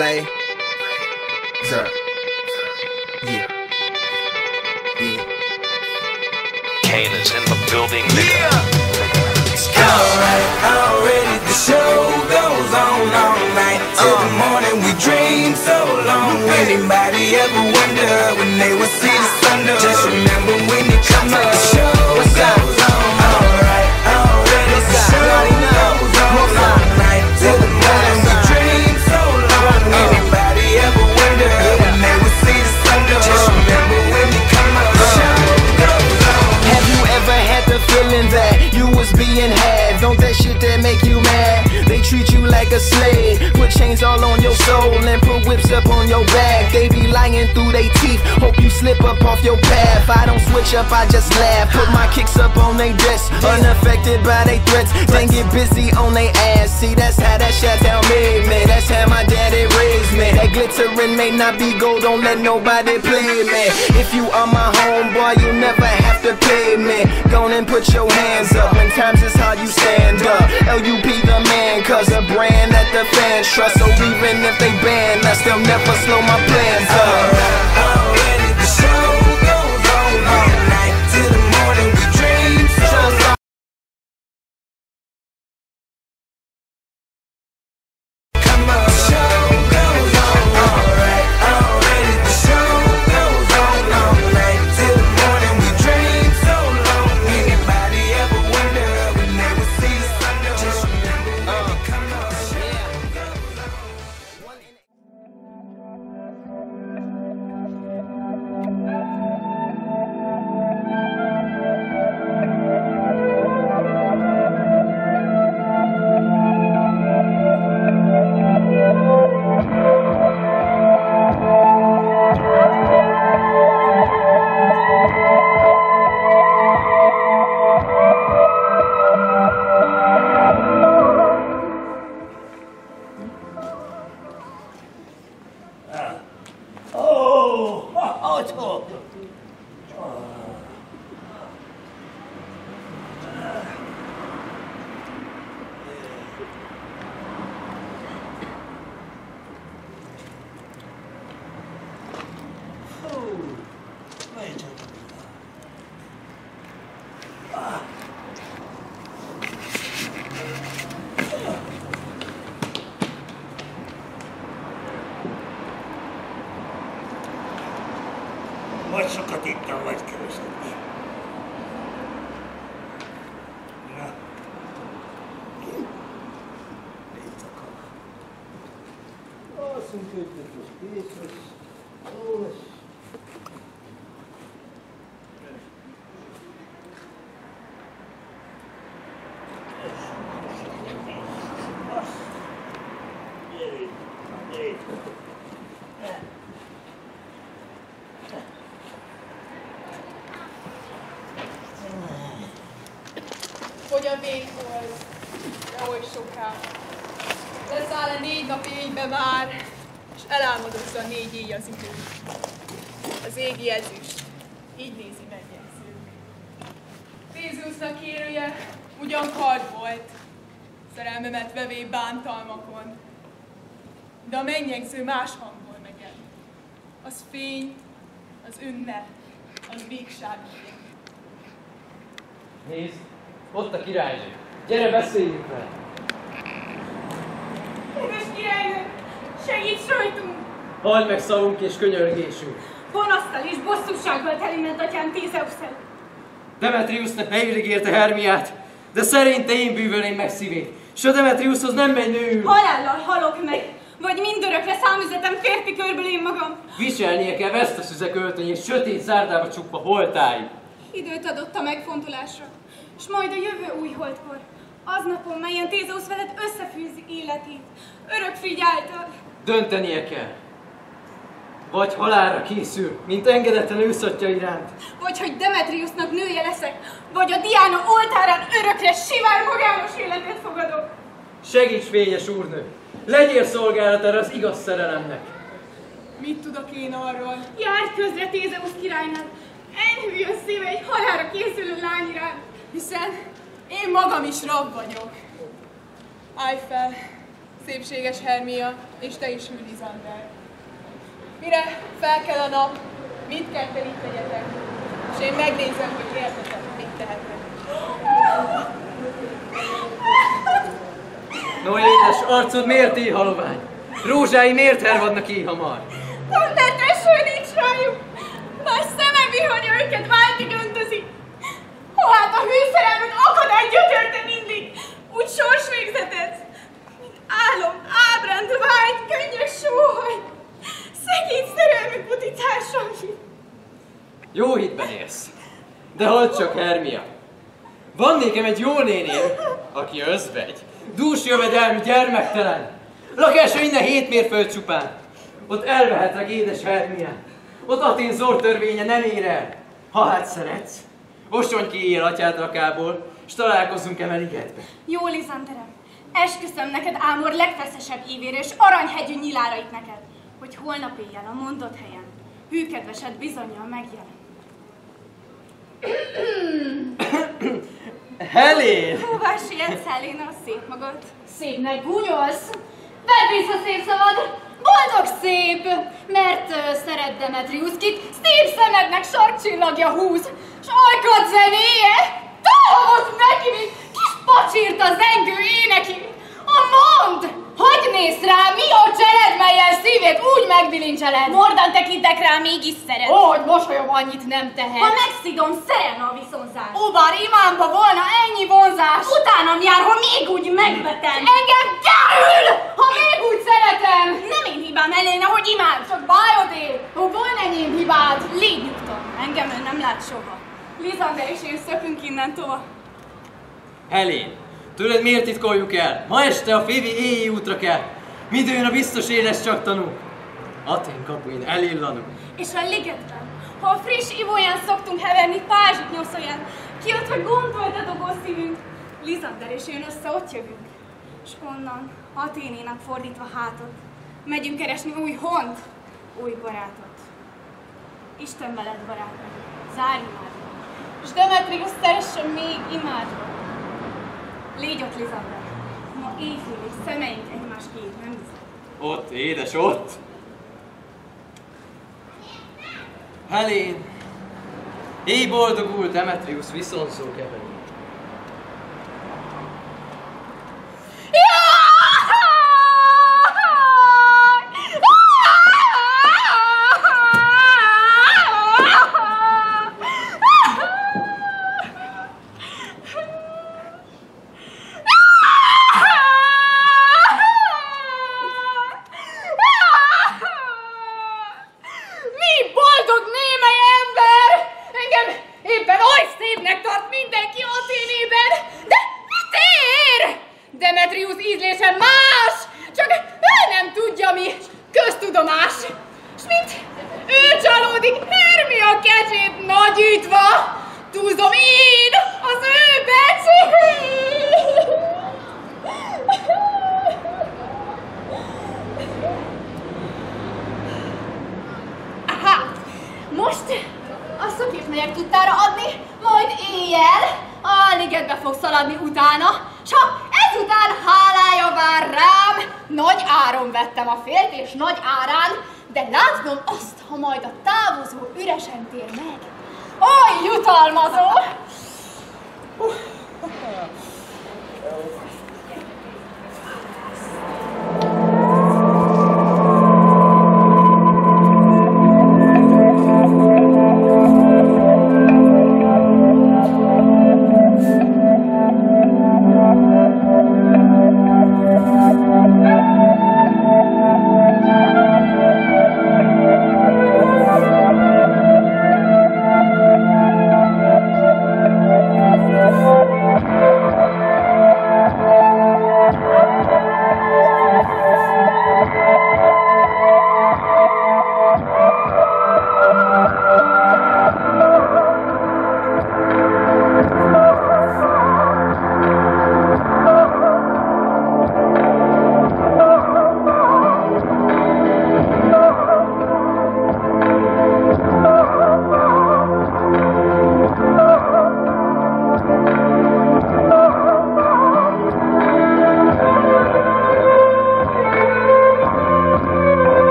Lay. Sir. Yeah. Yeah. Kane is in the building, nigga. Alright, already the show goes on all night till the morning. We dream so long. Anybody ever wonder when they would see the sun? Just remember when you come up, the show goes on. Alright, already the show goes on all night till the morning. We dream so long. Anybody ever wonder when they would see the sun? Just remember when you come up, the show goes on. Have you ever had the feeling that you was being had? Don't that shit that make you mad? They treat you like a slave, put chains all on your soul and put whips up on your back. They be lying through they teeth, hope you slip up off your path. I don't switch up, I just laugh, put my kicks up on they desk, unaffected by they threats. Then get busy on they ass. See, that's how that Chi-Town made me, that's how my daddy raised me. That glittering may not be gold, don't let nobody play me. If you are my homeboy, you never have to pay me. Go on and put your hands up, when times is hard you stand up. LUP the man, cause a brand that the fans trust. So even if they ban us, they'll never slow my plans up. Already the show goes on all night till the morning. We dream so long. Come on, the show goes on. Alright, already the show goes on all night till the morning. We dream so long. Anybody ever wonder when they would see the sun? Just remember when you come up, the show goes on. Vagy sokat ittam, vagy keveset. Na. Itt akar. Alszunk őket, most kész lesz. Jó lesz. Hogy a véghold, de oly soká. Leszáll a 4 nap éjbe már, és elálmodozza a 4 éj az idő. Az égi ezüst, így nézi megjegyző. Thézeusznak élője ugyan kard volt, szerelmemet vevé bántalmakon, de a mennyegző más hangból meged. Az fény, az ünnep, az végság. Nézd, ott a királynő. Gyere, beszéljünk vele! Kedves királynő, segíts rajtunk! Halld meg szavunk és könyörgésünk! Panasztal és bosszúsággal teli ment atyám Thézeusz előtt. Demetriusnak nehéz ígérte Hermiát, de szerinte én bűvölném meg szívét, s a Demetriushoz nem megy nő. Halállal halok meg, vagy mindörökre számüzetem férfi körből én magam. Viselnie kell veszteszüzek öltönyét, sötét zárdába csukva holtáig. Időt adott a megfontolásra, s majd a jövő új holdkor, aznapon, melyen Thézeusz veled összefűzi életét, örök figy által. Döntenie kell. Vagy halálra készül, mint engedetlen őszatja iránt. Vagy hogy Demetriusnak nője leszek, vagy a Diana oltárán örökre sivár magános életet fogadok. Segíts, fényes úrnő! Legyél szolgálatára az igaz szerelemnek! Mit tudok én arról? Járj közre Thézeusz királynak, enyhüljön szíve egy halálra készülő lány iránt, hiszen én magam is rab vagyok. Állj fel, szépséges Hermia, és te is hű Lizander. Mire felkel a nap, mindketten itt legyetek, és én megnézem, hogy értetek, mit tehetek. No édes, arcod miért éh halovány? Rózsái miért hervadnak éh hamar? Mondd el, tesó, nincs rájuk! Más szemem vihonya őket váltig öntözi! Hát a hűszerelmet akadály gyötörte mindig! Úgy sorsvégzetet! Mint álom, ábránd, vágy, könnyes sóhaj! Szegény szerelmi putitársam! Jó hitben élsz. De halld csak, Hermia. Van nékem egy jó néném, aki özvegy, dús jövedelmű, gyermektelen. Lakása innen 7 mérföld csupán. Ott elvehetlek, édes Hermia. Ott Atén zortörvénye nem ér el. Ha hát szeretsz, osonj ki éjjel atyád rakából, s találkozzunk Emeligetbe. Jó, Lizanderem, esküszöm neked Ámor legfeszesebb ívére és aranyhegyű nyilárait neked, hogy holnap éjjel a mondott helyen hűkedvesed bizonnyal megjelen. Helén! Hová sietsz, Helena, szép magad? Szépnek gúnyolsz? Vedd vissza szép szavad! Boldog szép! Mert szeret Demetrius, kit szép szemednek sarkcsillagja húz, s ajkad zenéje távod neki, mint kis pacsírt a zengő éneki. A mondd! Hogy néz rá, mi a cseled, melyen szívét úgy megbilincseled? Mordan tekintek rá, mégis szeret. Ó, hogy mosolyom annyit nem tehet. Ha megszidom, szerelne a viszonzás. Ó, bár imámba volna ennyi vonzás. Utánam jár, ha még úgy megvetem. Engem kerül, ha még úgy szeretem. Nem én hibám, Helena, hogy imád. Csak bájodé, ha volna enyém hibád. Légy nyugton, engem ön nem lát soha. Lizander és én szökünk innen tovább. Helén, tőled miért titkoljuk el? Ma este a Févi éjjé útra kell. Midőn a biztos éles csak tanú. Atén kapuin elillanunk. És a ligetben, ha a friss ivóján szoktunk heverni, pázsit nyoszolyan, kiadva gondolt a dobó szívünk, Lizander és én össze ott jövünk. S onnan, Aténénak fordítva hátot, megyünk keresni új hont, új barátot. Isten veled, barátom, zárj imádva, s Demetrius szeressen még imádva. Légy ott, Lizander, ma éjfélig szemeink egymás két, nem hiszem. Ott, édes, ott! Helén, éj boldogul Demetrius viszonzó keverő.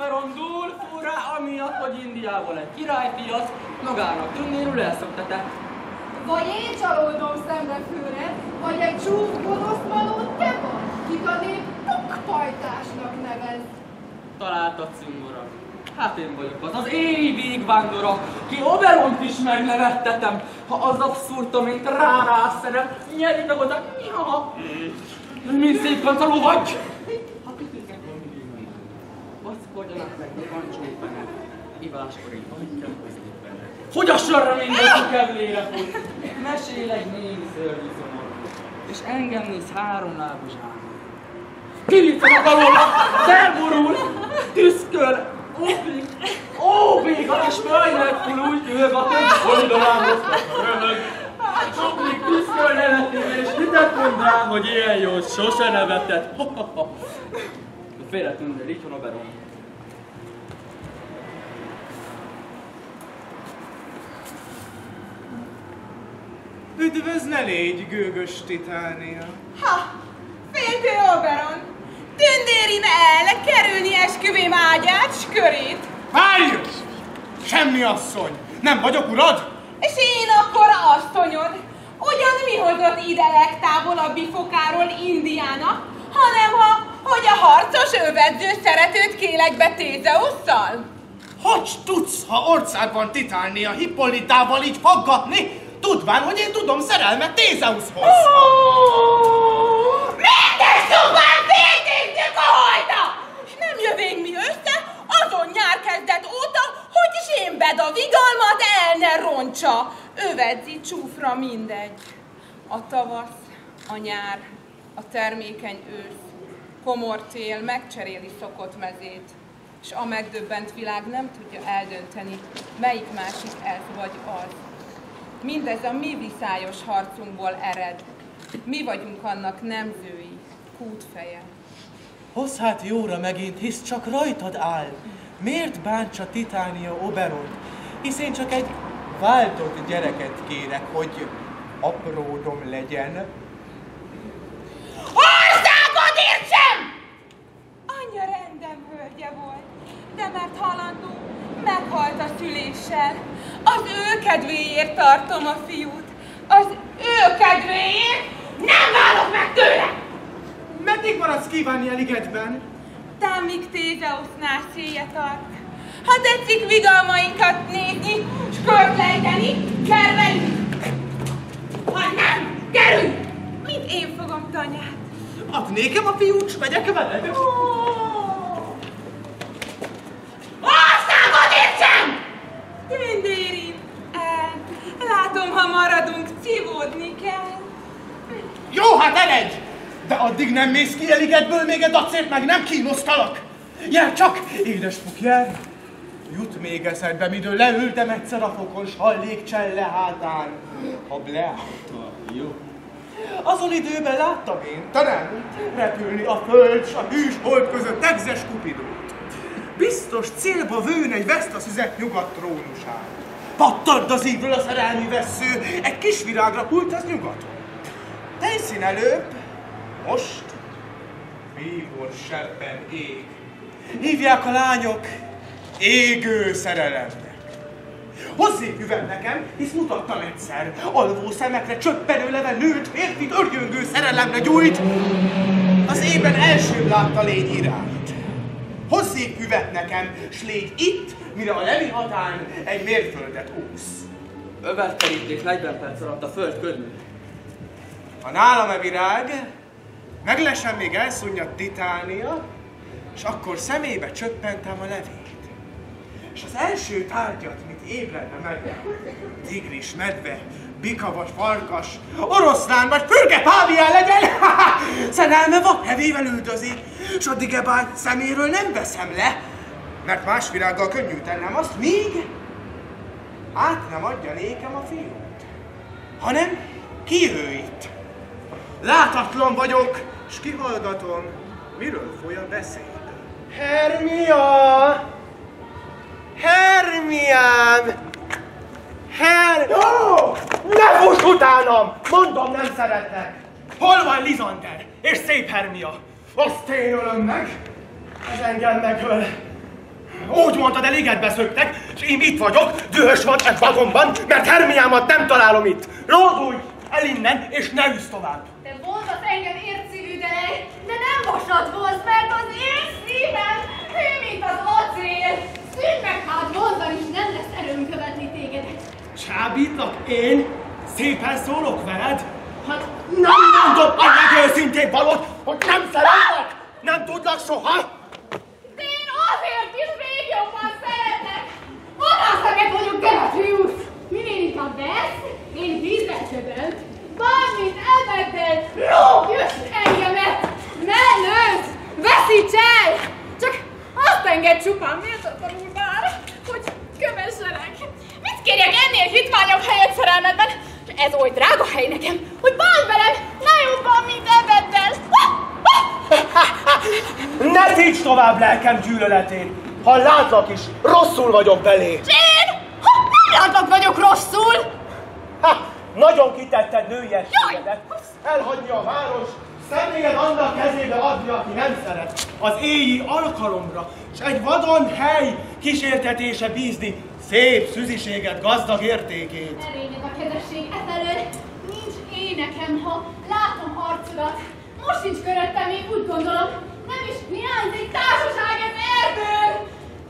Oberon dúl rá, amiatt, hogy Indiából egy királyfi az magának tűnnénül elszoktatett. Vagy én csalódom szembefőre, vagy egy csúf gonosz maló te vagy, kik a nép pukpajtásnak nevez. Találtad, Cimborak. Hát én vagyok az éj végvándora, ki Oberont is megnevettetem, ha az abszurdum, mint rárásszerem, nyeritek oda, mint szép kancaló vagy. Ha tütőket van mindig, baszkodjanak meg, pancsolpenek, iváskor így hagyjam középen. Hogy a sorra mindenki kevlére fut, mesél egy némi szörnyű szomorú, és engem néz három lábú zsákon. Kirítanak alóla, felborul, tüszköl, óbégal és fejnekül úgy ülök a több oldalához röhög. Csoklik tüszköl nevetében, és hitet mond rám, hogy ilyen jót sose nevetett. Félretűnnél, itt van Oberon. Üdvöz ne légy, gőgös Titánia! Ha! Féltő Oberon! Tündérin el kerülni esküvém ágyát s körét! Várj! Semmi asszony! Nem vagyok urad? És én akkor asszonyod! Ugyan mi hozott ide legtávolabbi fokáról Indiának, hanem hogy a harcos övedző szeretőt kélek be Tézeusszal? Hogy tudsz, ha országban Titánia Hippolytával így faggatni, tudván, hogy én tudom szerelmet Tézeuszhoz? Mindegy szobán féltéktük a hajta! És nem jövénk mi össze azon nyár kezdet óta, hogy zsémbed a vigalmat el ne roncsa. Övedzi csúfra mindegy. A tavasz, a nyár, a termékeny ősz, komor tél megcseréli szokott mezét, s a megdöbbent világ nem tudja eldönteni, melyik másik ez vagy az. Mindez a mi viszályos harcunkból ered. Mi vagyunk annak nemzői, kútfeje. Hozz hát jóra megint, hisz csak rajtad áll. Miért bántsa Titánia Oberont? Hisz én csak egy váltott gyereket kérek, hogy apródom legyen. Országod értsem! Anyja rendem hölgye volt, de mert halandó, meghalt a szüléssel. Az ő kedvéért tartom a fiút. Az ő kedvéért nem válok meg tőle! Meddig maradsz kívánni a ligetben? Tám, míg Tézeusznál szélje tart. Ha tetszik vigalmainkat nézni, s körlejteni, kervelni. Ha nem, kerülj! Mint én fogom tanyát. Add nékem a fiút, s megyek veled. Országot értsem! Tündérin, látom, ha maradunk, civódni kell. Jó, hát eredj! De addig nem mész ki a ligetből, még egy acért meg nem kínoztalak. Jár csak, édes fuk, jár! Jut még eszedbe, midől leültem egyszer a fokon, s hallék cselle hátán. Ha leállta, jó. Azon időben láttam én, talán repülni a föld s a hűs hold között egzes Kupidót. Biztos célba vőn egy vesztaszüzet nyugat trónusán. Pattard az ívről a szerelmi vessző, egy kis virágra pult az nyugaton. Tejszín előbb, most bíbor sebben ég. Hívják a lányok égő szerelemnek. Hozzék üveg nekem, hisz mutattam egyszer. Alvó szemekre csöppenő leve nőtt, férfit örjöngő szerelemre gyújt. Az ében elsőbb látta légy irányt. Hozzék üveg nekem, s légy itt, mire a levi hatán egy mérföldet úsz. Övet keríték 40 perc alatt a föld körül. Ha nálam e virág, meglesen még elszúnnyad Titánia, és akkor szemébe csöppentem a levét. És az első tárgyat, mint ébredne medve, tigris, medve, bika vagy farkas, oroszlán vagy pürge pávián legyen, szerelme vad hevével üldözi, s addig ebágy szeméről nem veszem le, mert más virággal könnyű tennem azt, míg át nem adja nékem a fiút, hanem ki ő itt. Látatlan vagyok, s kihallgatom, miről foly a beszéd. Hermia! Hermiám! Ó! Ne fuss utánam! Mondom, nem szeretlek! Hol van Lizander és szép Hermia? Azt én ölöm meg! Ez engem megöl! Úgy mondtad, elégedbe szöktek, és én itt vagyok, dühös vagy egy vagonban, mert Hermiámat nem találom itt. Lódulj el innen, és ne üssz tovább. Te vonzat engem értszívű delej, de nem vasat vonz, mert az én szívem hű, mint az acél. Szűnj meg hát vonzan is, nem lesz erőm követni tégedet. Csábítlak én? Szépen szólok veled? Hát nem mondom a legőszintébb valót, hogy nem szeretlek! Nem tudlak soha! De én azért is még jobban szeretlek! Vadászemeg vagyok, Demetrius! Minél inkább vesz, én vízzel csöbönt. Bármint elmeddel, lóg, jössz engemet! Ne lősz! Veszíts el! Csak azt engedd csupán méltatlanul már, hogy kövessenek. Mit kérjek ennél hitványabb helyet szerelmedben? Ez oly drága hely nekem, hogy bánj velem, ne jobban, mint ebeddel! Ne títs tovább lelkem gyűlöletén! Ha látlak is, rosszul vagyok belé! Én? Nem látlak vagyok rosszul! Nagyon kitetted nőiességedet! Elhagyni a város, személyed annak kezébe adni, aki nem szeret, az éji alkalomra, s egy vadon hely kísértetése bízni szép szüziséget, gazdag értékét. Erényed a kezesség efelől, nincs énekem, ha látom arcodat. Most sincs köröttem, én úgy gondolom, nem is hiányzik társaság ez erdőn.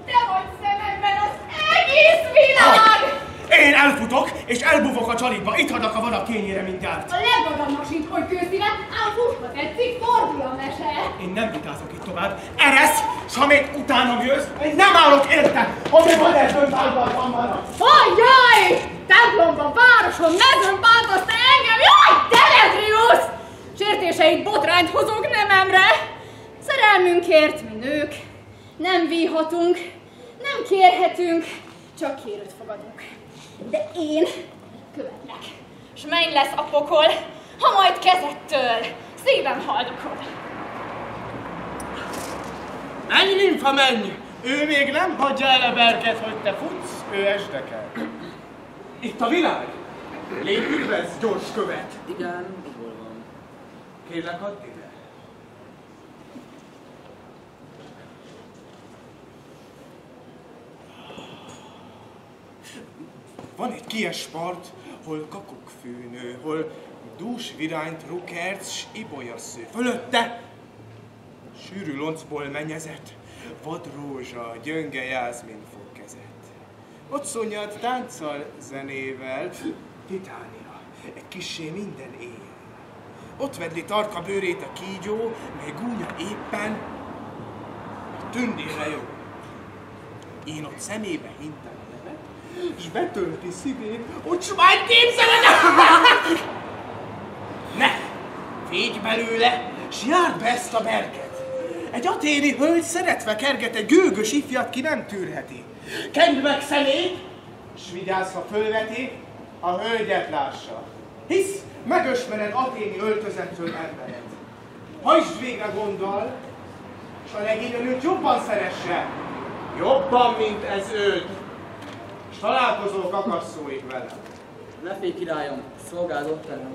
Te vagy szememben az egész világ! Én elfutok, és elbúvok a csalidba, itt hagyok a vadak kényére mindjárt. A legvadabbnak sincs, hogy kőszíne, ám fusva tetszik, fordul a mese. Én nem vitázok itt tovább. Eresz, s ha még utánam jössz, én nem állok érte, hogy a vaderdőn vállaltam már. Jaj! Templomban, városon, mezőn bántaszt engem! Jaj, Demetrius! Sértéseid botrányt hozok nememre. Szerelmünkért mi nők nem víhatunk, nem kérhetünk, csak kérőt fogadunk. De én követlek. S menj lesz a pokol, ha majd kezettől szívem haldokol. Menj, nimfa, menj! Ő még nem hagyja el a berket, hogy te futsz, ő esdekel. Itt a világ! Légy üdvez, gyors követ! Igen, hol van? Kérlek, add ide. Van egy kies part, hol kakukkfűnő, hol dús virányt, rukerc, s ibolyassző. Fölötte sűrű loncból menyezett, vad rózsa, gyönge jászmin fog kezet. Ott szonyad tánccal, zenével, Titánia, egy kissé minden éjjel. Ott vedli tarka bőrét a kígyó, mely gúnya éppen tündérre jó. Én ott szemébe hintem a nevet, s betölti szívét, ott s majd képzeled! Ne! Fégy belőle, s járd be ezt a berket! Egy aténi hölgy szeretve kerget egy gőgös ifjat, ki nem tűrheti. Kend meg szemét, s vigyázva fölveti, a hölgyet lássa. Hisz megösmered aténi öltözettől embered. Hajtsd végre gonddal, s a legényen őt jobban szeresse. Jobban, mint ez őt. S találkozol kakasszóig vele. Ne félj, királyom, szolgáld velem.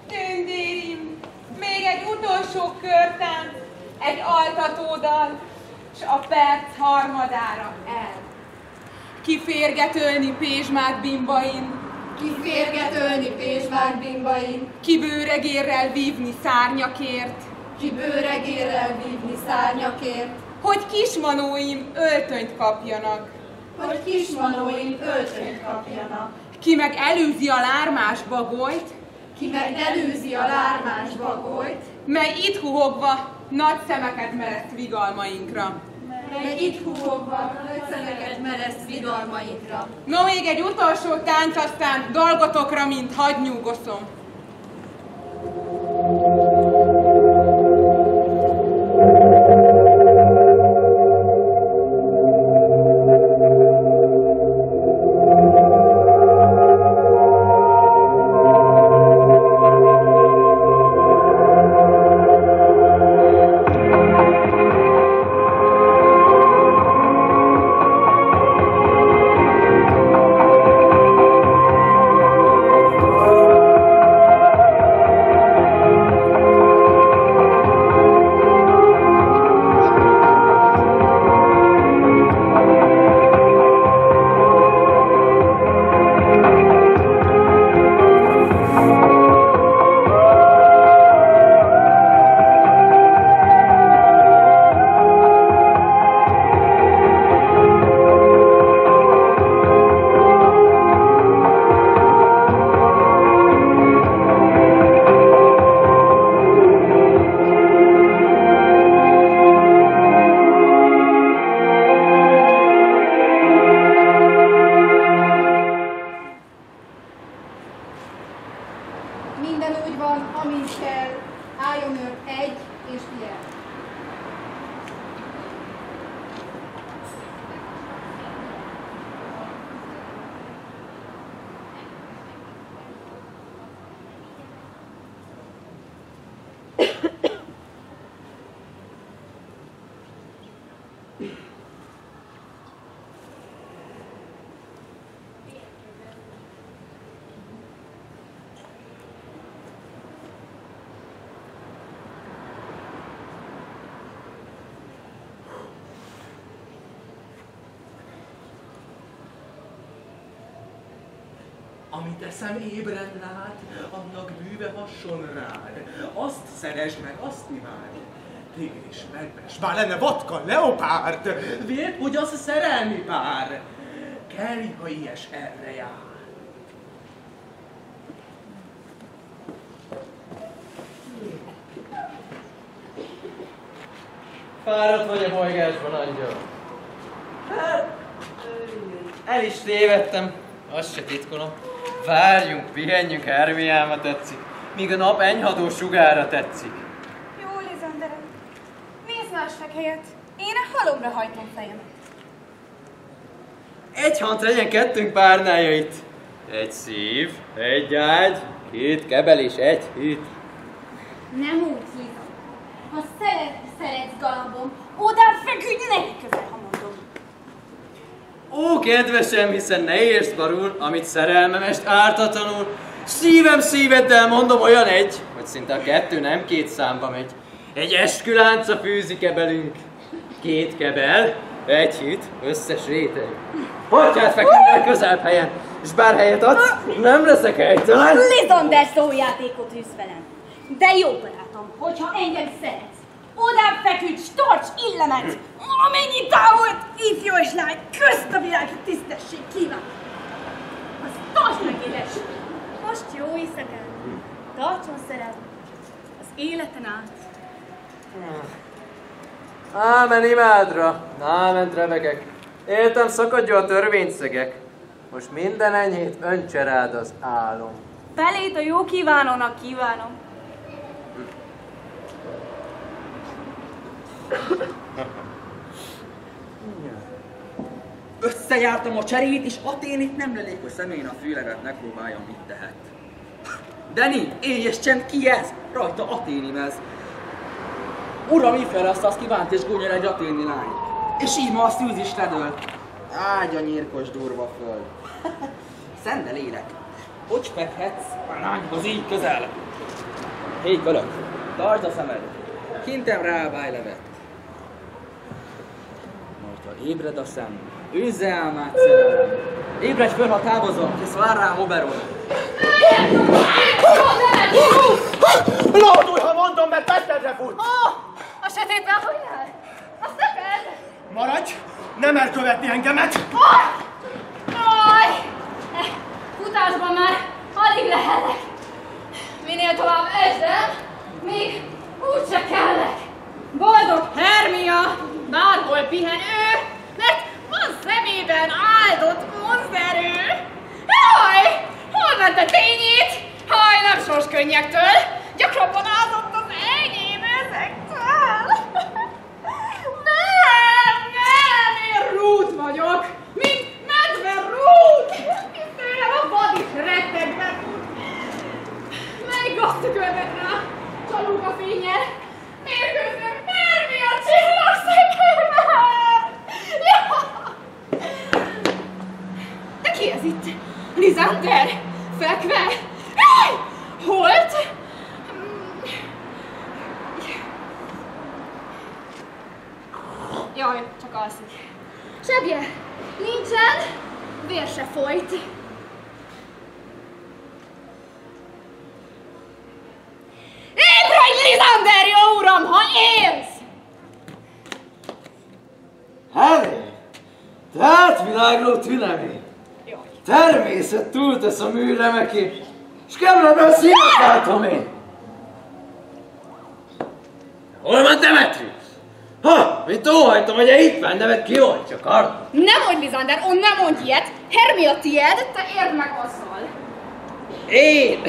Tündérim, még egy utolsó körtánc, egy altatódal, s a perc harmadára el. Kiférgetölni Pézsmák bimbain, Kiférgetölni Pézsmák bimbain, kibőregérrel vívni szárnyakért, kibőregérrel vívni szárnyakért, hogy kismanóim öltönyt kapjanak, hogy kismanóim öltönyt kapjanak, ki meg előzi a lármás bagolyt, ki meg előzi a lármás bagolyt, mely itt huhogva nagy szemeket mereszt vigalmainkra. meg itt húgva nagy szemeket mereszt vidalmainkra. No, még egy utolsó tánc, aztán dolgotokra, mint hagynyúgoszom. Amit eszem ébren lát, annak bűve hasson rád. Azt szeresd meg, azt imád. Tigris, medves, bár lenne vatka, leopárd, vélt, hogy az szerelmi pár. Kelj, ha ilyes erre jár. Fáradt vagy a bolygásban, angyal? Hát, el is tévedtem, azt se titkolom. Várjunk, pihenjünk, Hermiáma tetszik, míg a nap enyhadó sugára tetszik. Jó, Lizanderem. Nézd másnak helyet. Én a halomra hajtom fejemet. Egy hant legyen kettőnk párnája itt. Egy szív, egy ágy, két kebel és egy hit. Nem úgy hívom. Ha szeretsz galambom, odám feküdj, ne közel, ha mondom. Ó, kedvesem, hiszen ne értsd barul, amit szerelmemest ártatlanul. Szívem szíveddel mondom olyan egy, hogy szinte a kettő nem két számba megy. Egy eskülánca fűzi kebelünk. Két kebel, egy hit, összes réteg. Partját feküdnél közel helyen, és bár helyet adsz, nem leszek helytelen. Lizander szójátékot űz velem. De jó barátom, hogyha engem szeretsz, odám feküdj, s tarts illemet, amennyi távolt, ifjú és lány, közt a világi tisztesség kíván. Azt tarts meg, édes! Most jó éjszakát. Tartson szerelem. Az életen át. Ámen imádra, ámen trevegek. Éltem szakadja a törvényszegek. Most minden enyhét öntse rád az álom. Belét a jó kívánónak kívánom. Összejártam a cserét, és Athénét nem lelép, hogy szemén a fűlevet megpróbáljam, mit tehet. Deni, élj és csend, ki ez? Rajta Athéni mez. Uram, ifjel azt kívánt, és gúnyol egy athéni lány. És így ma a szűz is ledölt. Ágy a nyírkos durva föld. Szent de lélek, hogy fekhetsz a lányhoz így közel? Hé, kölök, tartsd a szemed, kintem rá a bájlevet. Majd ha ébred a szem, őzze álmát szerelem. Ébredj föl, ha távozom, hisz vár rám Oberon. Lódulj, ha mondom, mert testedre fut! A sötétben hogy jár? Azt neked? Maradj! Nem elkövetni engemet! Aj! Futásban már alig lehetek. Minél tovább esdem, még úgyse kellek. Boldog Hermia, bárhol pihen ő, mert van szemében áldott vonzerő. Jaj! Hol ment a tényét? Haj, nem sors könnyektől, gyakrabban ázott az enyém ezektől. Nem, én Ruth vagyok, mint medve Ruth, és tőlem a vad is rettegve tud. Melyik gazdakövet rá, csalunk a fényel, mérkőzöm Hermia csillagszekében. De ki ez itt? Lizander? Fekve? Holt? Jaj, csak alszik. Sebje, nincsen, vér se folyt. Ébredj, Lizander, jó uram, ha élsz! Helé! Tehát világló tünemény! Természet túltesz a műremeké, s kemlebe a szívet látom én! Hol van Demetrius? Ha, mit óhajtom, hogy itt van, nevet kioltja kardot. Nem mondj, Lizander, on nem mondj ilyet! Hermia tiéd, te érd meg azzal! Én?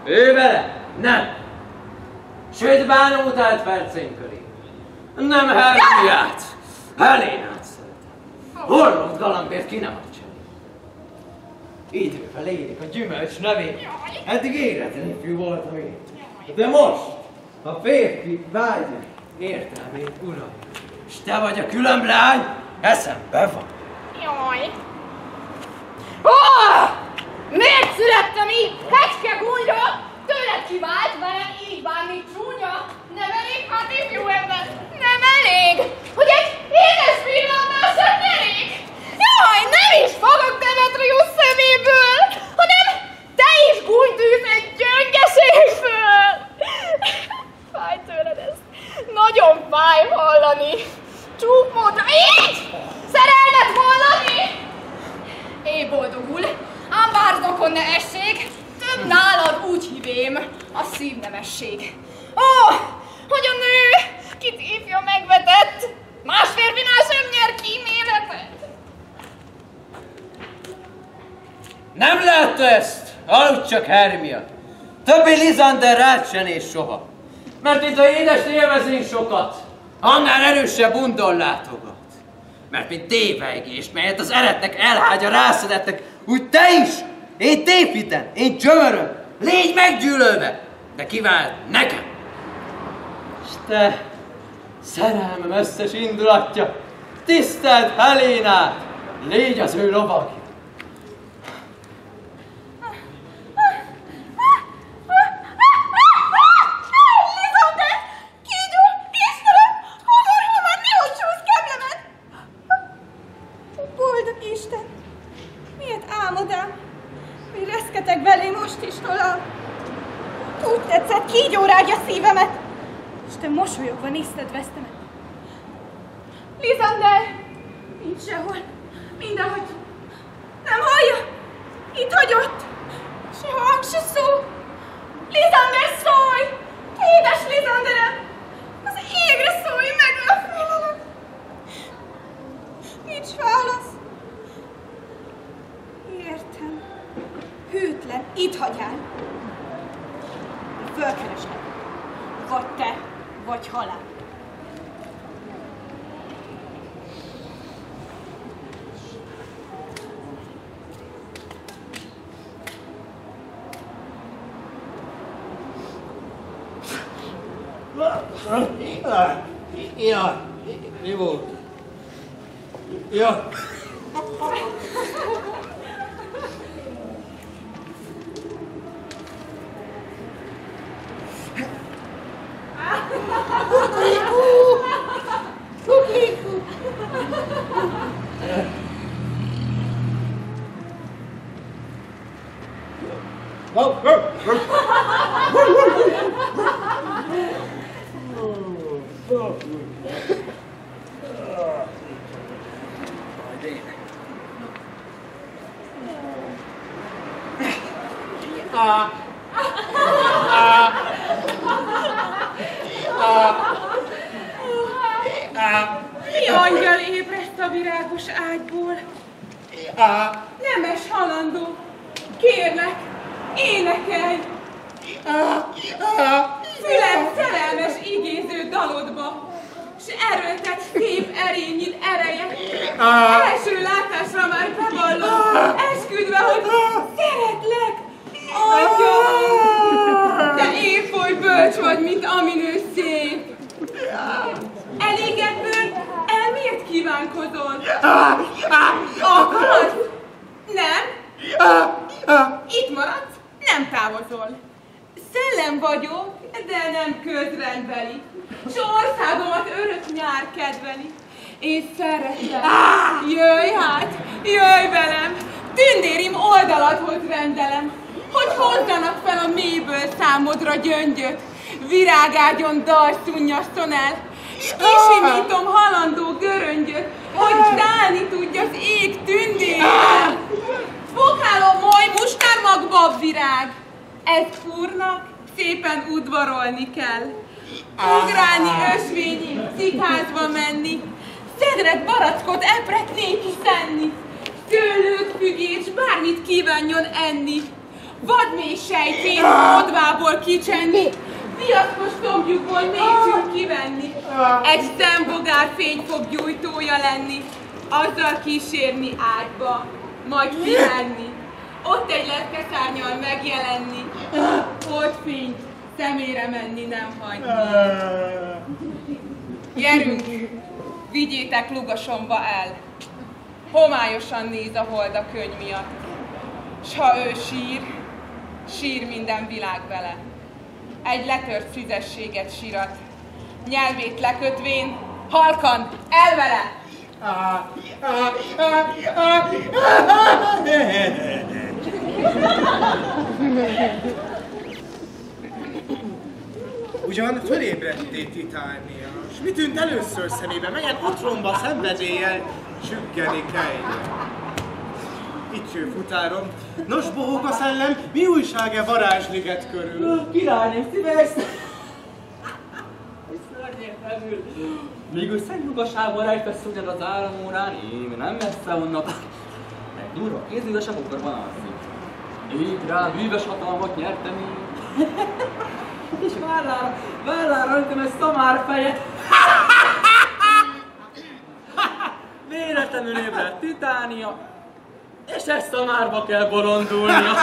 Ő vele? Nem. Sőt, bánom utált perceim köré. Nem Hermiát, Helénát szeretem. Horlott galambért ki nem ad cseré. Idővel érik a gyümölcs nevén. Eddig éretlen ifjú voltam én. De most, a férfi vágy meg, Értelmét, uram. És te vagy a különblány? Eszembe van. Jaj! Miért születtem így? Hecske gúnyra! Tőled kivált velem így bánni csúnya! Nem elég, hát ifjú ember! Nem elég! Hogy egy édes pillanatnál sem nyerék! Jaj, nem is fogok Demetrius szeméből, hanem te is gúnytűz egy gyöngeségből! Fáj tőled ez. Nagyon fáj hallani. Csúpmódra így! Szerelmet hallani! Éj boldogul, ám bárdokon ne essék, több nálad úgy hívém, a szívnemesség. Ó, hogy a nő, kit ifja megvetett, más férfinál sem nyer kíméletet. Nem látta ezt? Aludj csak, Hermia. Többé Lisander rád se néz soha. Mert itt a édes élvezény sokat, annál erősebb undor látogat. Mert mint tévejgést, melyet az eretnek elhágya rászedettek, úgy te is, én tévhiten, én csömöröm, légy meggyűlölve, de kivált nekem. S te, szerelmem összes indulatja, tisztelt Helénát, légy az ő lovagja. Szívemet, és te mosolyogva nézted vesztemet. Lisander! Nincs sehol, mindenhogy. Nem hallja? Itt hagyott. Se hang, se szó. Lisander, szólj! Édes Lisanderem! Az égre szólj, meglepélelek! Nincs válasz. Értem. Hűtlen, itt hagyjál. Fölkereslek. Vagy te, vagy halál. Ja, mi volt? Ja. Mi angyal ébreszt a virágos ágyból? Nemes halandó, kérlek, énekelj! Fülem szerelmes igéző dalodba, s erőltet szép erényid ereje. Első látásra már bevallom, esküdve, hogy szeretlek, atyám! Te éjfoly bölcs vagy, mint aminő szép. Elégedből elmiért kívánkozol? Akarsz? Nem? Itt maradsz? Nem távozol. Szellem vagyok, de nem közrendbeli. S országomat örök nyár kedveli. Én szeretlek. Jöjj hát, jöjj velem. Tündérim oldalathoz rendelem, hogy hozzanak fel a mélyből számodra gyöngyöt. Virágágyon dal szunnyaszton el, s kisimítom halandó göröngyöt, hogy szállni tudj az ég tündérrel. Fokhálom moly mustármag babvirág, ezt fúrnak, szépen udvarolni kell. Ugrálni ösvényi, szikázba menni, szedret, barackot, epret néki szenni, szőlőt, fügét, s bármit kívánjon enni. Vadmély sejtét odvából kicsenni, viaszkos tombjukból mécsünk kivenni. Egy szembogár fény fog gyújtója lenni, azzal kísérni ágyba, majd pihenni. Ott egy lepkeszárnyal megjelenni, holdfényt szemére menni nem hagyni. Gyerünk, vigyétek Lugasomba el. Homályosan néz a hold a könny miatt. S ha ő sír, sír minden világ vele. Egy letört szüzességet sírat. Nyelvét lekötvén, halkan, el vele! Ugyan fölébredtél Titánia, s mi tűnt először szemébe, melyen otromba szenvedéllyel süggeni kell. Itt jön futárom. Nos, bohók a szellem, mi újság-e Varázsliget körül? Királyném szíves! Szörnyértelmű! Még ő Szent Lugasában rejtesz ugyan az áramórán, én nem messze onnan. Egy durva kézűvel sem okorban alszik. Így rá bűvös hatalmat nyertem én. És vállára öntem egy szamár fejet. Véletlenül ébredt Titánia, és egy szamárba kell bolondulnia.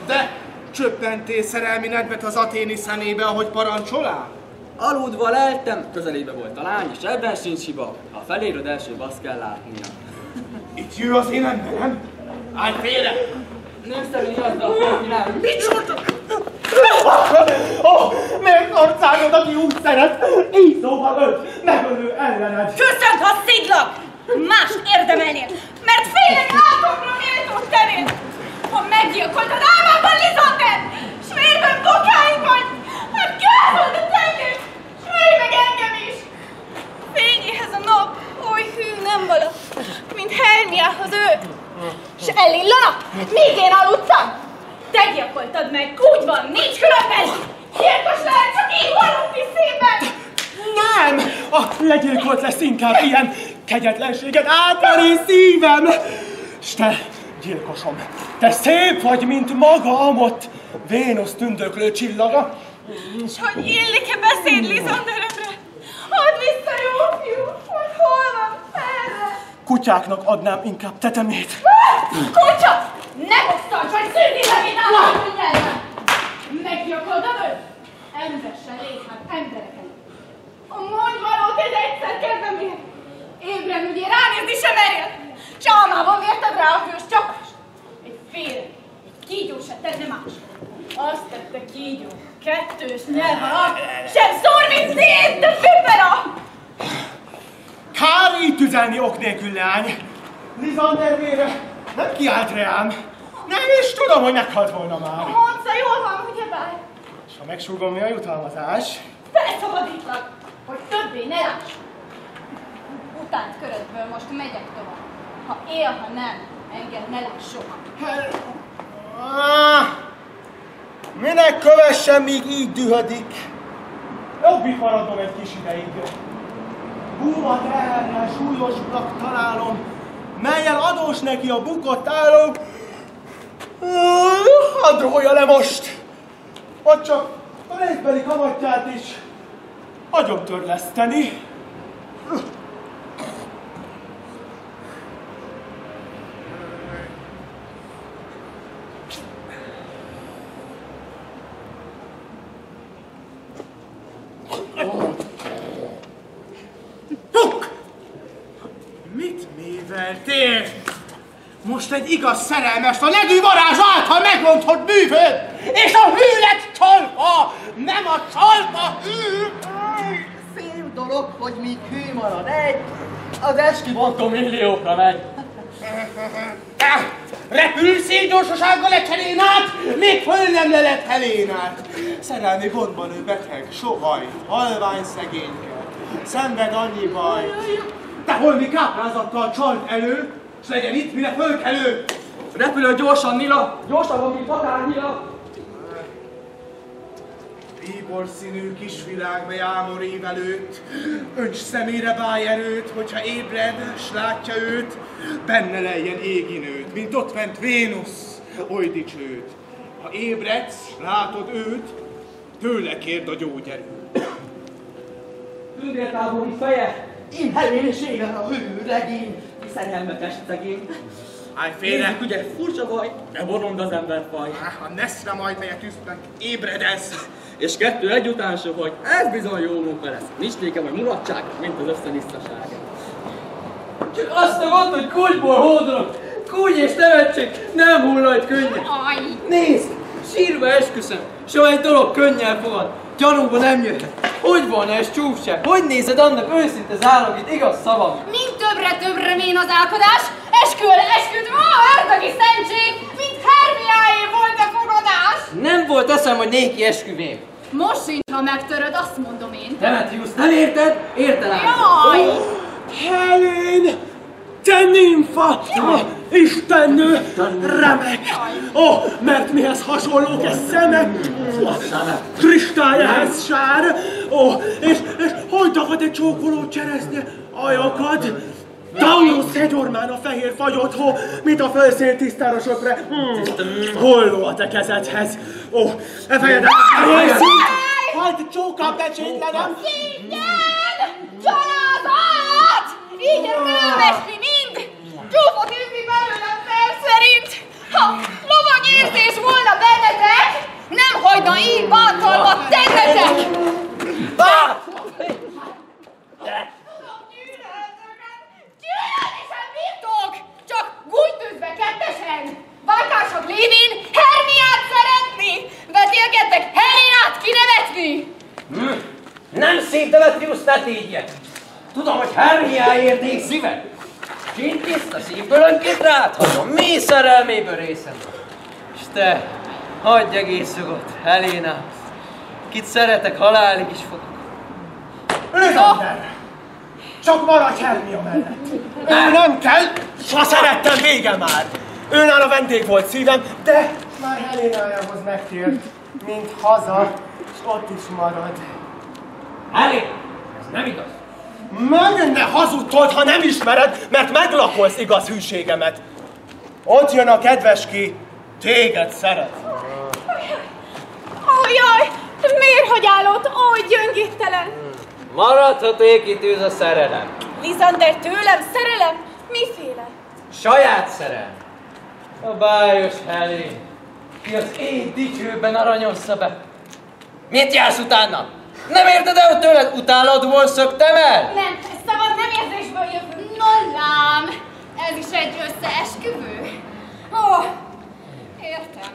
De csöppentél szerelmi nedvet az athéni szemébe, ahogy parancsolál? Aludva leltem, közelébe volt a lány, és ebben sincs hiba. Ha felérod, elsőbb azt kell látnia. Itt jön az én emberem? Állj félre! Népszerűen azzal a férfi nem. Micsoda? Miért arcálod, aki úgy szeret? Így szóval ölt, megölő ellened. Köszönt, ha szidlak! Mást érdemelnél, mert félek látomra méltót tennél! Ha meggyilkoltad álmában Lizander, s vérben bokáig vagy, hát gázolni tennél, s ölj meg engem is! Fényéhez a nap, oly hű nem vala, mint Hermiához ő, s elillan, míg én aludtam! Te gyilkoltad meg, úgy van, nincs különben! Gyilkos lehet csak így való piszében! Nem! A legyilkolt lesz inkább ilyen kegyetlenséget áteli szívem! S te, gyilkosom, te szép vagy, mint maga amott Vénusz tündöklő csillaga. S hogy illik-e beszéd Lizanderemre? Add vissza, jó fiú, hogy hol van felre? Kutyáknak adnám inkább tetemét. Kutya! Ne bosszants, vagy szűni legény állandó nyelven! Meggyilkoltad őt? Embersen légy, hát emberek előtt. A mondj valót, ez egyszer kedvem ér. Ébren ugye ránézni sem merjél. S álmában vérted rá a hős csapás. Egy félre, egy kígyó se tenne más. Azt tette kígyó, kettős nyelv alatt, sem szól, mint szét, de pipera! Kár így tüzelni ok nélkül, leány. Lizander vére nem kiállt reám. Nem is tudom, hogy meghalt volna már. Mondd, jól van, ugyebár? És ha megsúgom, mi a jutalmazás? Felszabadítlak, hogy többé ne láss! Utánt körödből most megyek tovább. Ha él, ha nem, engem ne láss soha. Minek kövessen, míg így dühödik? Jobb itt maradom egy kis ideig. Húva teherrel súlyos urak találom, mellyel adós neki a bukott álom. Hadd rója le most! Vagy csak a részbeli kamatját is agyon törleszteni. Mit műveltél? Most egy igaz szerelmest a ledű varázs által megmondhat bűvöd! És a hű lett csalpa! Nem a csalpa hű! Szép dolog, hogy míg hű marad egy, az esküvontom milliókra megy. Repülsz így gyorsasággal egy Helénát, még föl nem lelett Helénát. Szerelmi gondban ő beteg, sohaj, halvány szegényke, szenved annyi baj. Te holmi káprázattal csalt elő, s legyen itt, mire fölkelő. Repülő gyorsan, Nila, gyorsabban, mint határ Nila. Bíbor színű kisvilágba jámor év előtt, önts szemére báj erőt, hogyha ébred, s látja őt, benne lejjen égi nőt, mint ott fent Vénusz, oly dicsőt. Ha ébredsz, látod őt, tőle kérd a gyógyerőt. Tündértábori feje, én Helén és égen a hű regény, szerelmetes szegény. Állj félre! Nézzük, ugye furcsa baj, de bolond az emberfaj. A neszre majd helyett üsznek, ébredesz! És 2 egyután se, hogy ez bizony jó munka lesz. Nincs nékem, hogy mulatság, mint az összenisztaság. Csak azt a gond, hogy kúgyból hódolok. Kúgy és nevetség nem hullajt könnyen. Nézd, sírva esküszöm, soha egy dolog könnyel fogad. Gyanúba nem jöhet. Hogy van ez csúfság? Hogy nézed annak őszinte zálogit, igaz szavam? Mint többre remén az álkodás, esküd, ördögi szentség, mint Hermiáé volt a fogadás. Nem volt eszem, hogy néki esküvém. Most sincs, ha megtöröd, azt mondom én. Demetrius, nem érted? Értelem. Jaj! Helén! Te nimfa! Istennő! Remek! Mert mihez hasonlók ez szemek? Kristályhez sár! És hogy dagad egy csókoló cseresznye ajakat? Taunus hegyormán a fehér fagyott hó, mint a földszél tisztára söpre. Holló a te kezedhez. E fejedet elhelyszít! Hagyd csókkal pecsétlenem! Szégyen! Gyalázat! Így rám esni mind! Csúfot űzni belőlem fel szerint! Ha lovag érzés volna bennetek, nem hagyna így bátorba tennetek! Gyűlölni sem bírtok! Csak gújtűzve kettesen! Bájtársak lévén Hermiát szeretni! Vetélkedtek Helénát kinevetni! Nem szép, Demetrius, ne tégyed! Tudom, hogy Hermiáért ég szíved. Én tiszta szívből önként rád hagyom, mély szerelméből részem. És te, hagyj egész jogot, Heléna. Kit szeretek, halálig is fogok. Lysander! Csak maradj Hermia mellett! Ő nem kell, ha szerettem, vége már! Őnála vendég volt szívem, de már Helénájához megtért, mint haza, és ott is marad. Helén, ez nem igaz. Megint ne hazudtod, ha nem ismered, mert meglakolsz igaz hűségemet. Ott jön a kedveski, téged szeret. Jaj, miért hagyál ott, oly gyöngéttelen? Maradhat ékitűz a szerelem. Lysander, tőlem szerelem? Miféle? Saját szerelem. A bájos Helén, ki az én dicsőben aranyozza be. Mit jársz utána? Nem érted el, hogy tőled utálatból szöktem el? Nem, ez szabad nem érzésből jövő. Nollám! Ez is egy összeesküvő. Értem.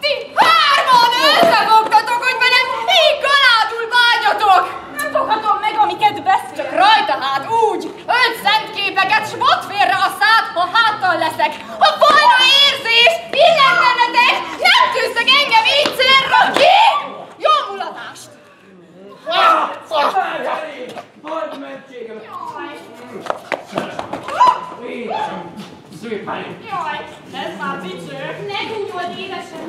Ti hárman összefogtatok, hogy velem így galádul vágyatok! Nem foghatom meg, amiket beszél. Csak rajta hát úgy, 5 szentképeket, s bot félre a szád, ha háttal leszek. Ha volna érzés, illen bennetek, nem tűztek engem így célra ki! Jó mulatást! Hagyd mentségemet! Jaj, ez már dicső! Ne gúnyolj édesem!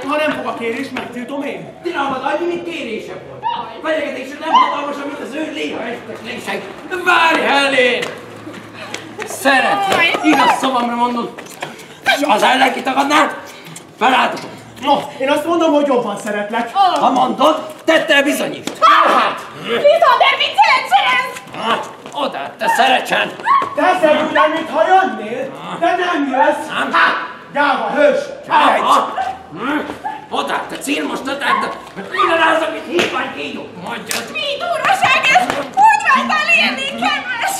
Ha nem fog a kérés, megtiltom én. Tilalmad annyi, mint kérése volt. Fenyegetésre nem hatalmasabb, mint az ő léha estetlenség. Várj, Helén! Szeretlek, igaz szavamra mondod. És az ellen kitagadnád? Feláltatom. No, én azt mondom, hogy jobban szeretlek. Ha mondod, tettel bizonyítsd. Hát! Lysander, mit szeretsz? Oda, te szeretsen! Teszed ugyan, mintha jönnél, de nem jössz. Gáva, hős, Oda, te círmos tetted, hogy minden az, amit hívvány kígyó. Mondjad! Mi durvaság ez? Hogy váltál élni, kedves?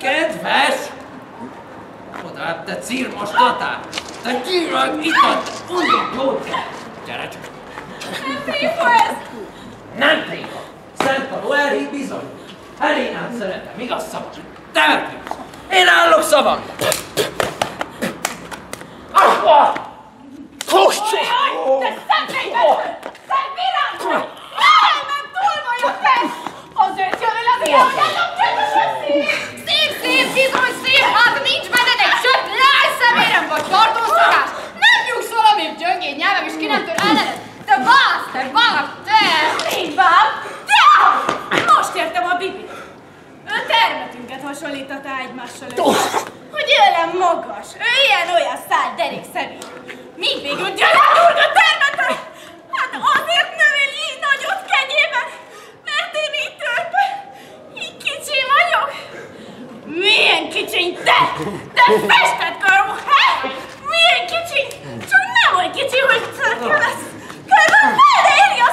Kedves? Oda, te círmos tatár! Te gyűlölt itat, undok gyógyszer! Gyere csak! Nem tréfa ez! Nem tréfa! Szent a Noelhíd bizony! Helénát szeretem, igaz szava? Demetrius! Én állok szavam! Jaj, te szemfényben! Szentbírán! Nem túl vagyok fenn! Azért jön el az ilyen, hogy állom kedvesen szép! Szép, bizony szép! Hát nincs benned egy csöpp lájszemérem vagy tartóztatás! Nem nyugszol, amíg gyöngéd nyelvem is ki nem tör ellened! Te bász, te! Így bám! Te! Most értem a Bibit! Ön termetünket hasonlította egymással össze. Hogy élem magas, ő ilyen-olyan száll derék személy. Míg végül gyönyörűrga termete! Hát azért növél így nagyot kegyében, mert én így törpe, így kicsi vagyok. Milyen kicsiny te! Te festett karó, he? Milyen kicsi! Csak nem olyan kicsi, hogy szörke lesz. Körben felérni a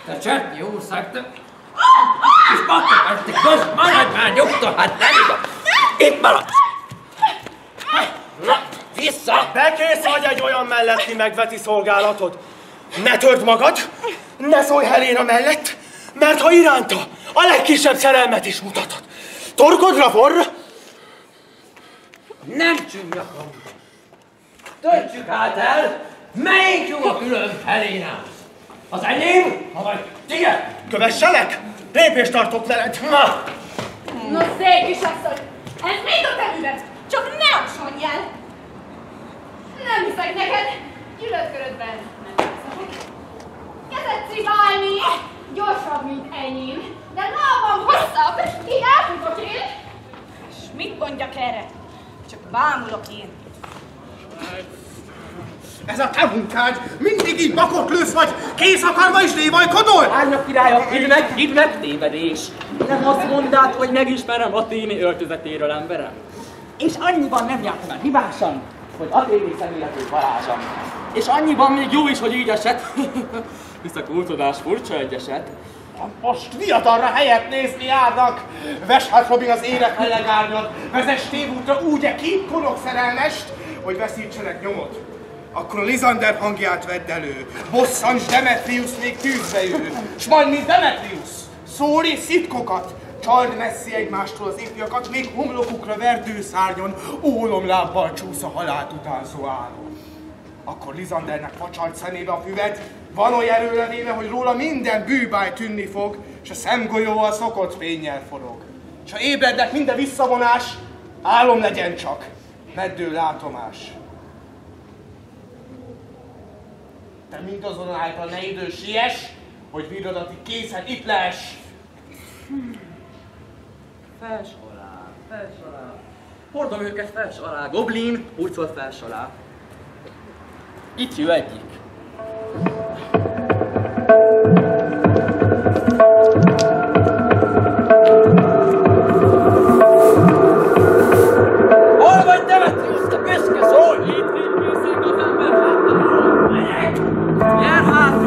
Te csertnyi úrszeg, te... Kis bakka, te közben maradj már nyugton, hát nem igaz. Itt maradsz. Na, vissza! Bekész vagy egy olyan melletti megveti szolgálatod. Ne törd magad, ne szólj Helena mellett, mert ha iránta a legkisebb szerelmet is mutatod. Torkodra forr! Nem csüngyakom. Töltsük át el, melyik jó a külön Helénához. Az enyém, ha vagy tiéd? Kövesselek? Lépést tartok veled. Na! No szép kisasszony, ez mind a te műved, csak ne asonjál! Nem hiszek neked, gyűlötkörödben nem hiszek. Kezed cibálni, gyorsabb, mint enyém, de lábam hosszabb, így elfutok én. És mit mondjak erre? Csak bámulok én. Ez a te munkád! Mindig így bakot lősz vagy, kész akarva is lévajkodol! Árnyak királyom, hidd meg, tévedés! Nem azt mondd, hogy megismerem Athéni öltözetéről emberem. És annyiban nem jártam el hibásan, hogy Athéni szemléletű varázsam. És annyiban még jó is, hogy így esett, hisz a kulcsodás furcsa egy eset. Most viatalra helyet nézni járnak! Vess hát Robin az érek hellegárnyat, vezess tévútra úgy konok szerelmest, hogy veszítsenek nyomot. Akkor a Lisander hangját vedd elő, bosszantsd Demetrius még tűzbe ül, s majd mint Demetrius, szóri szitkokat, csald messzi egymástól az ifjakat, még homlokukra verdőszárnyon, ólomlábbal csúsz a halált utánzó álom. Akkor Lisandernek facsalt szemébe a füvet, van olyan erőlevéve, hogy róla minden bűbáj tűnni fog, s a szemgolyóval szokott fénnyel forog. S ha ébrednek minden visszavonás, álom legyen csak, meddő látomás. Te mindazonáltal ne idő siess, hogy viradati készen itt lehess. Fels alá. Hordom őket fels alá. Goblin, hurcol fels alá. Itt jön egyik. Hol vagy Demetrius, te büszke szólj! Itt végigészek az ember hátáról. Megyek! Jár hát,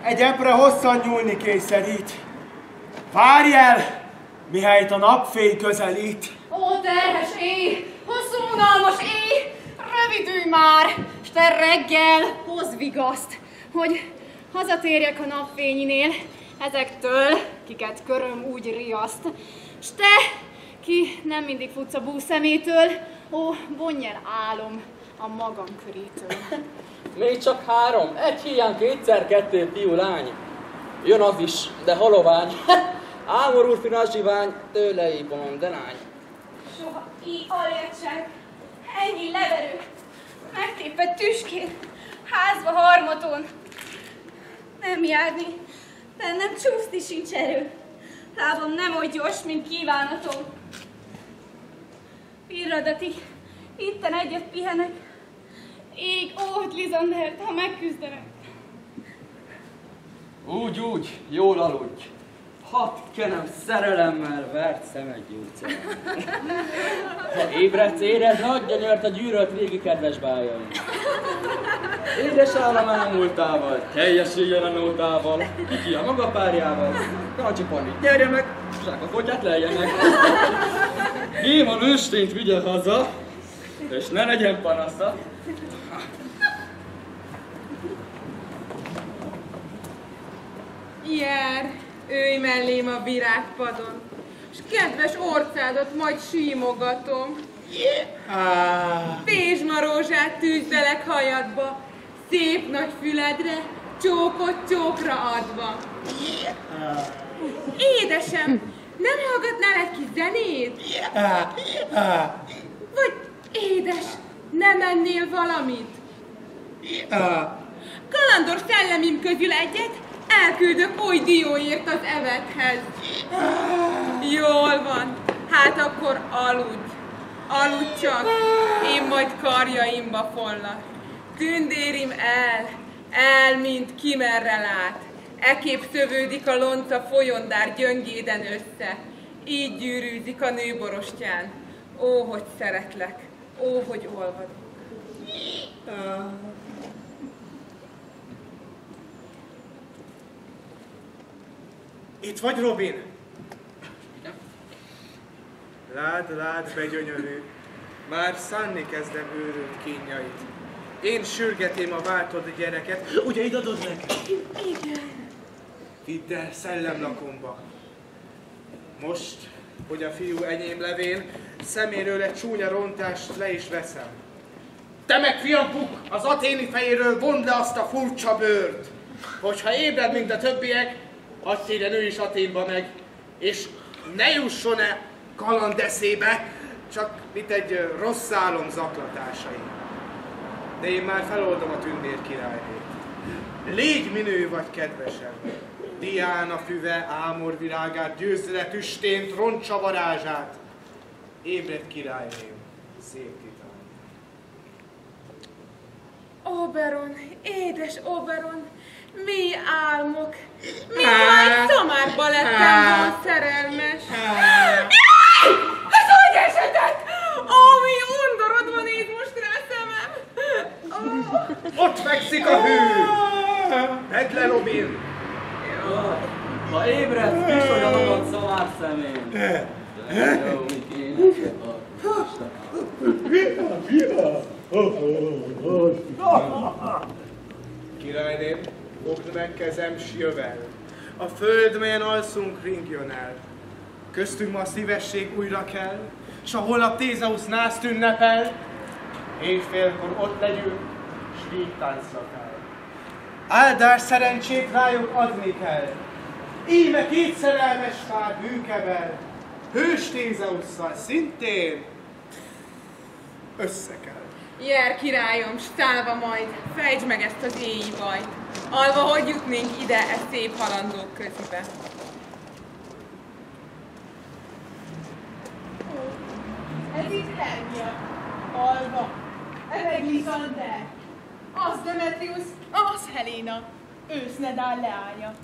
egy epre hosszan nyúlni kényszerít. Várj el, mihelyt a napfény közelít. Ó, terhes éj, hosszú unalmas éj, rövidülj már, s te reggel hozz vigaszt, hogy hazatérjek a napfényinél ezektől, kiket köröm úgy riaszt. S te, ki nem mindig futsz a bú szemétől, ó, vonj el álom a magam körétől. Még csak 3, egy hiány, 2x2 fiú lány. Jön az is, de halovány. Ámor úr finas zsivány, tőle éponom, de lány. Soha alértsák, ennyi leverő, megtépett tüskén, házba harmaton. Nem járni, bennem csúszni sincs erő, lábam nem oly gyors, mint kívánatom. Pirradati, itten egyet pihenek, ég, ód, Lizandert, ha megküzdenek. Úgy, jól aludj. 6 kenem szerelemmel vert szemedgyógyszer. Ha ébredsz, érezd nagy gyönyört a gyűrölt régi kedves bájaim. Édes állam elmúltával, teljesüljön a nótával, ki a maga párjával, Karcsi Panit nyerje meg, Zsáka Fotyát lelje meg. Én a nőstényt vigye haza, és ne legyen panasza. Jár, őj mellém a virágpadon, s kedves orcádat majd símogatom. Pézsmarózsát tűzdelek hajadba, szép nagy füledre, csókot csókra adva. Édesem, nem hallgatnál egy kis zenét? Vagy édes, nem ennél valamit? Kalandor szellemim közül egyet elküldök oly dióért az evethez. Jól van, hát akkor aludj. Aludj csak, én majd karjaimba follak. Tündérim el, mint ki merre lát. Ekképp szövődik a lonca folyondár gyöngéden össze. Így gyűrűzik a nő borostyán. Ó, hogy szeretlek, ó, hogy olvadok. Itt vagy, Robin? Lád, begyönyörű. Már szánni kezdem őrült kínjait. Én sürgetém a váltod gyereket. Ugye ide adod neki? Igen. Vidd el szellemlakomba. Most, hogy a fiú enyém levén, szeméről egy csúnya rontást le is veszem. Te meg, fiampuk, az aténi fejéről vond le azt a furcsa bőrt. Hogyha ébred, mint a többiek, hadd térjen ő is Aténba meg, és ne jusson-e kaland eszébe, csak itt egy rossz álom zaklatásai. De én már feloldom a tündér királynét. Légy minő vagy kedvesem, Diána füve, ámor virágát, győzze tüstént, roncsa varázsát. Ébred királyném, szép titán. Oberon, édes Oberon, mi álmok, mintha egy szamárba lettem volna szerelmes. Ez hogy esetett? Ó, mi undorodva néz most rá szemem. Ott fekszik a hű! Vedd le, Robin! Ha ébredsz, kis olyan adott szamár szemén. Jó, mit énekel a Királyném, fogd meg kezem, s jövel. A föld, melyen alszunk, ringjon el. Köztünk ma a szívesség újra kell, s a holnap Tézeusz nászt ünnepel, éjfélkor ott legyünk, s vígtáncra fel. Áldás szerencsét rájuk adni kell. Íme két szerelmes pár bűkevel, hős Tézeusszal szintén össze kell. Jár királyom, stálva majd, fejtsd meg ezt az éji bajt. Alva, hogy jutnénk ide e szép halandók közébe. Ez itt Hermia, alva, ez meg Lizander, az Demetrius, az Helena, ősznedál leánya.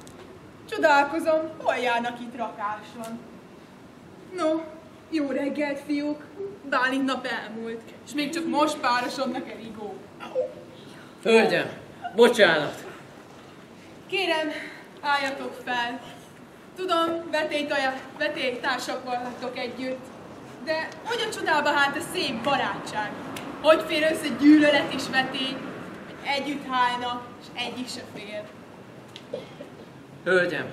Csodálkozom, hol járnak itt rakáson. No, jó reggelt, fiúk! Bálint nap elmúlt, és még csak most párosodnak el Igó. Hölgyem, bocsánat! Kérem, álljatok fel. Tudom, vetélytársak voltatok együtt, de hogy a csodába hát a szép barátság? Hogy fér össze gyűlölet és vetély, hogy együtt hálnak, és egyik se fér? Hölgyem,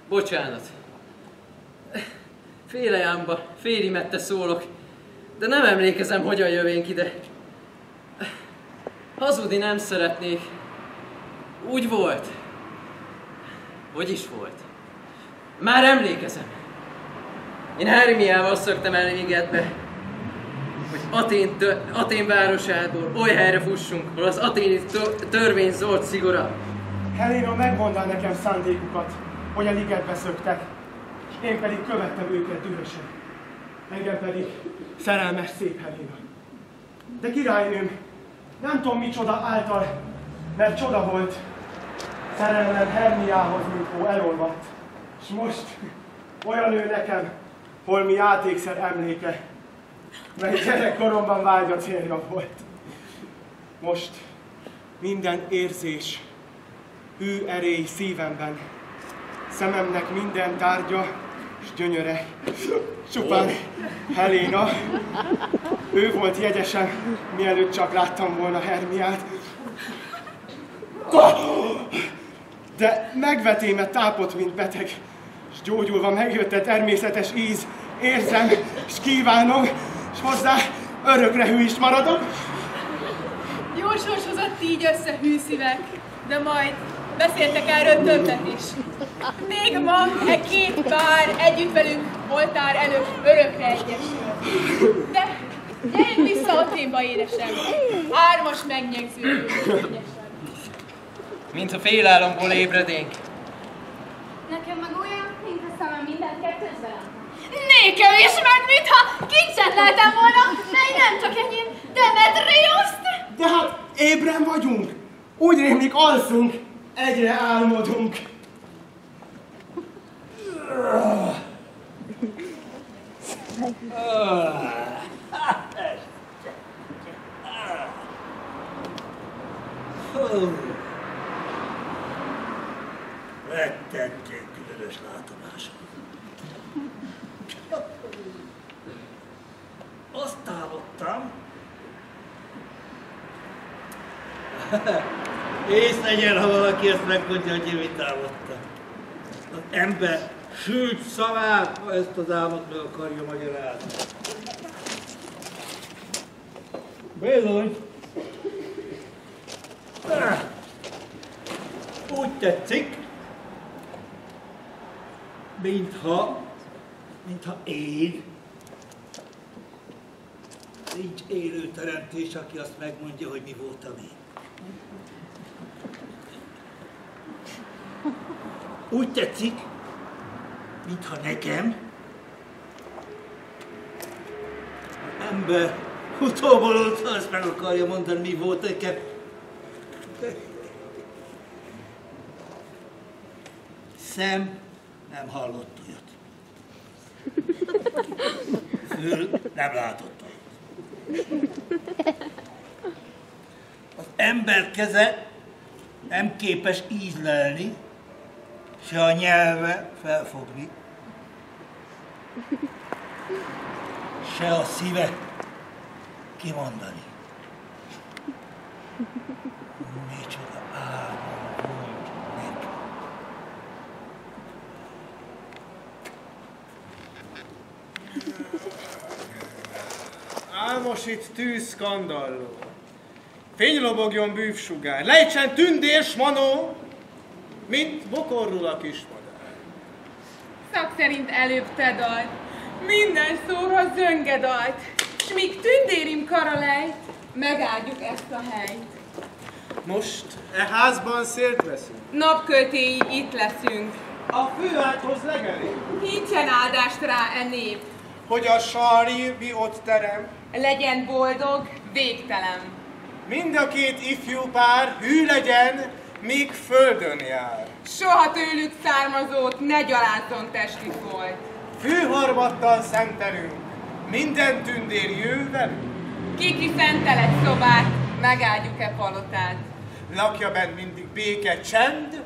bocsánat. Félejámba, félimette szólok, de nem emlékezem, hogyan jövénk ide. Hazudni nem szeretnék. Úgy volt. Hogy is volt? Már emlékezem. Én Hermiával szöktem el Ligetbe, hogy Atén városából oly helyre fussunk, ahol az aténi törvény zolt szigora. Helena megmondta nekem szándékukat, hogy a ligetbe szöktek, és én pedig követtem őket dühösen. Engem pedig szerelmes szép Helena. De királynőm, nem tudom micsoda által, mert csoda volt. Szerelmem Hermiához, mint hó elolvadt. És most olyan ő nekem, holmi játékszer emléke, mely gyerekkoromban vágya célja volt. Most minden érzés, hű erély szívemben, szememnek minden tárgya és gyönyöre. Csupán Helena, ő volt jegyesen, mielőtt csak láttam volna Hermiát. De megvetéme tápot, mint beteg, és gyógyulva megjött a természetes íz, érzem, és kívánom, és hozzá örökre hű is maradok. Jó sors hozott így össze hűszívek, de majd beszéltek erről többet is. Még ma két pár együtt velünk oltár előtt örökre egyesül. De gyerünk vissza Athénba, édesem, hármas megnyegződünk kényesen. Mintha félálomból ébredénk. Nekem meg olyan, mintha szemem mindent kettőzve lenne. Nékem is meg, mintha kincset lehetem volna, mely nem csak enyém, Demetriuszt! De hát ébren vagyunk, úgy rémlik alszunk, egyre álmodunk. Rettentén különös látomásom. Azt álmodtam, ész legyen, ha valaki ezt megmondja, hogy én mit álmodtam. Az ember sült szavát, ha ezt az álmot meg akarja magyarázni. Bizony. Úgy tetszik, mintha én, nincs élő teremtés, aki azt megmondja, hogy mi voltam én. Úgy tetszik, mintha nekem az ember utóból azt meg akarja mondani, mi volt nekem. Szem nem hallott olyat. Fül nem látott olyat. Az ember keze nem képes ízlelni, se a nyelve felfogni, se a szíve kimondani. Micsoda álmom volt nekem. Álmosít tűz skandalló, fénylobogjon bűvsugár, lejtsen tündér s manó, mint bokorul a kismadár. Szak szerint előbb te dalt, minden szóra zönge dalt, s míg tündérim karalejt, megáldjuk ezt a helyt. Most e házban szélt veszünk. Napköltéi itt leszünk. A főágyhoz legelé. Nincsen áldást rá e nép. Hogy a sarvi ott terem. Legyen boldog, végtelen. Mind a két ifjú pár hű legyen, míg földön jár. Soha tőlük származót ne gyalázzon testi folt. Fűharmattal szentelünk, minden tündér jő velünk. Kiki szentel egy szobát, megáldjuk-e palotát. Lakja bent mindig béke, csend,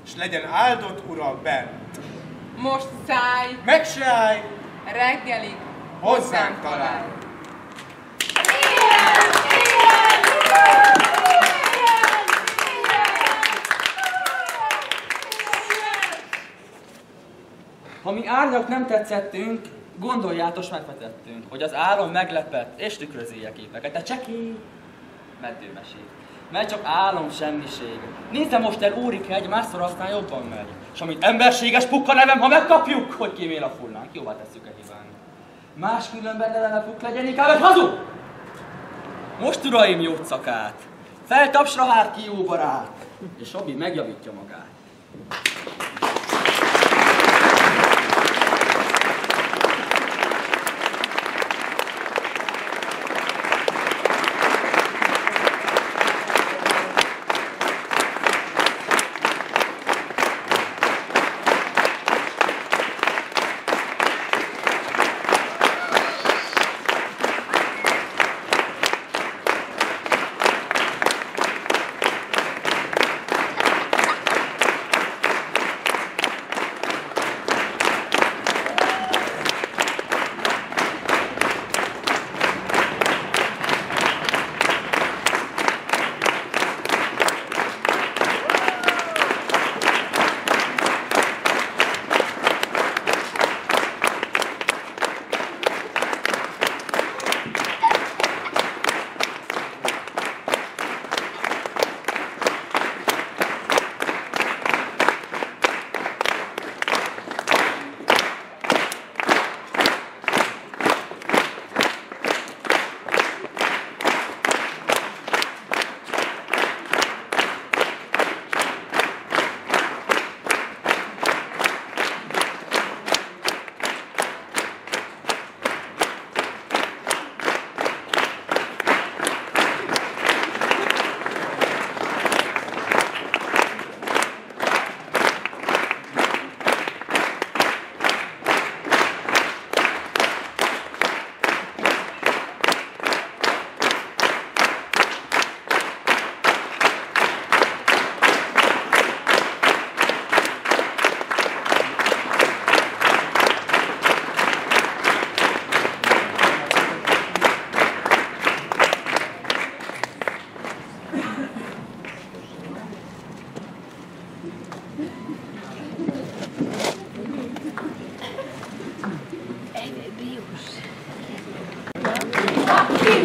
s legyen áldott ura bent. Most szállj, meg se állj, reggelig hozzánk találj. Ha mi árnyak nem tetszettünk, gondoljátos megvetettünk, hogy az álom meglepett és tükrözi a képeket. De csekély meddőmeség. Mert csak álom semmiség. Nézze most el, Úrike, egy másszor aztán jobban megy. És amit emberséges pukka nevem, ha megkapjuk, hogy kimél a fullánk, jóvá tesszük-e hibán. Máskülönben ne lelepuk legyen, inkább egy hazug! Most uraim jócakát, feltapsra hát ki jó barát, és Abi megjavítja magát.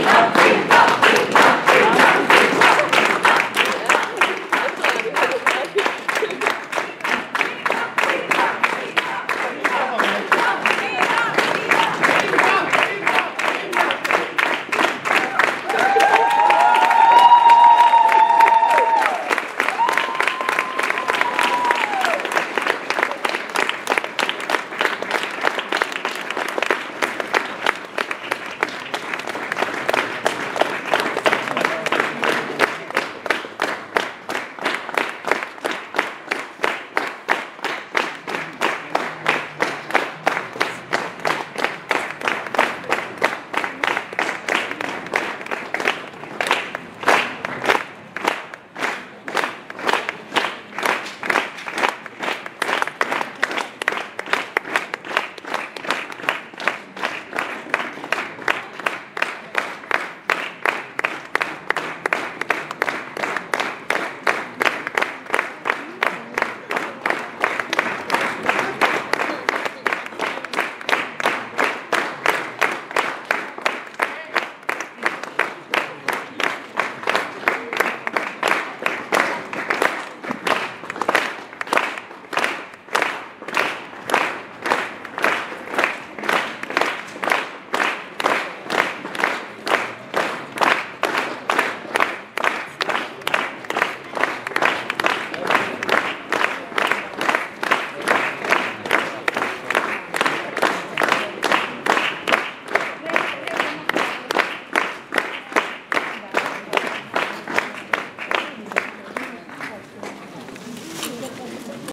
Happy